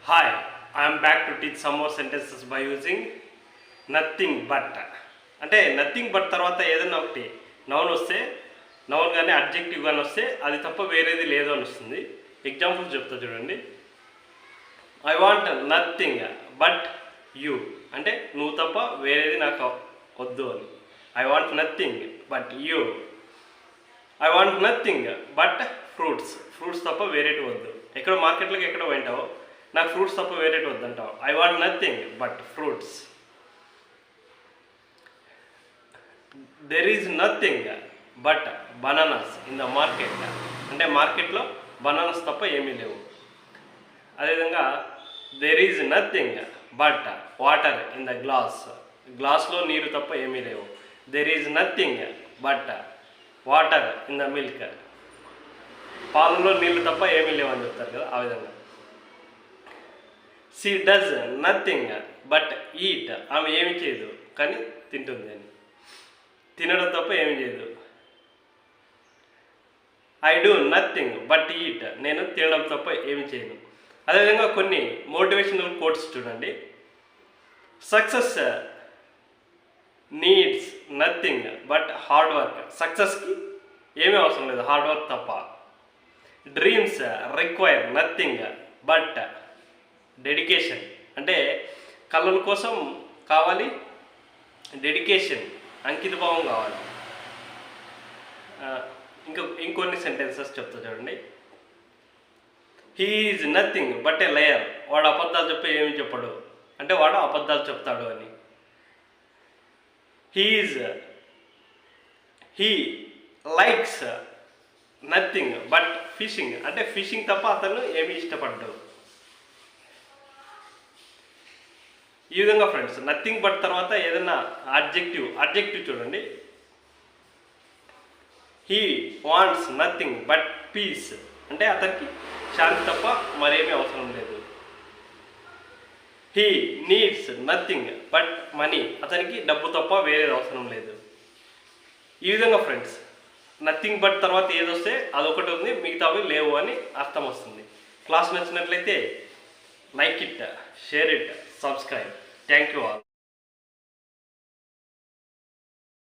Hi, I am back to teach some more sentences by using nothing but. అంటే nothing but తర్వాత ఏదైనా ఒకటి noun వస్తే noun కానీ అడ్జెక్టివ్ కానీ వస్తే అది తప్ప వేరేది లేదు అని వస్తుంది. ఎగ్జాంపుల్స్ చెప్తా చూడండి. I want nothing but you అంటే నువ్వు తప్ప వేరేది నాకు వద్దు అని. I want nothing but you. I want nothing but fruits తప్ప వేరేటి వద్దు. ఎక్కడో మార్కెట్లోకి ఎక్కడో పోయింటావు, నాకు ఫ్రూట్స్ తప్ప వేరేటి వద్దంటావు. I want nothing but fruits. There is nothing but bananas in the market అంటే మార్కెట్లో బనానాస్ తప్ప ఏమీ లేవు. అదేవిధంగా there is nothing but water in the గ్లాస్లో నీరు తప్ప ఏమీ లేవు. There is nothing but water in the milk పాలలో నీళ్ళు తప్ప ఏమీ లేవు అని చెప్తారు కదా, ఆ విధంగా. She does nothing but eat ఆమె ఏమి చేయదు కానీ తింటుంది అని. తినడం తప్ప ఏమి చేయదు. I do nothing but eat నేను తినడం తప్ప ఏమి చేయను. అదేవిధంగా కొన్ని మోటివేషనల్ కోట్స్ చూడండి. Success needs nothing but hard work. సక్సెస్కి ఏమీ అవసరం లేదు, హార్డ్ వర్క్ తప్ప. Dreams require nothing but dedication అంటే కళల కోసం కావాలి డెడికేషన్, అంకితభావం కావాలి. ఇంకొన్ని సెంటెన్సెస్ చెప్తా చూడండి. He is nothing but A liar. వాడు అబద్ధాలు చెప్పి ఏమి చెప్పడు అంటే వాడు అబద్ధాలు చెప్తాడు అని. He likes nothing but fishing అంటే ఫిషింగ్ తప్ప అతను ఏమి ఇష్టపడ్డాడు. ఈ విధంగా ఫ్రెండ్స్ నథింగ్ బట్ తర్వాత ఏదైనా అడ్జెక్టివ్ చూడండి. He wants nothing but peace అంటే అతనికి శాంతి తప్ప మరేమీ అవసరం లేదు. He needs nothing but money అతనికి డబ్బు తప్ప వేరేది అవసరం లేదు. ఈ విధంగా ఫ్రెండ్స్ నథింగ్ బట్ తర్వాత ఏదొస్తే అదొకటి ఉంది, మిగతావి లేవు అని అర్థం వస్తుంది. క్లాస్ నచ్చినట్లయితే like it, share it, subscribe. Thank you all.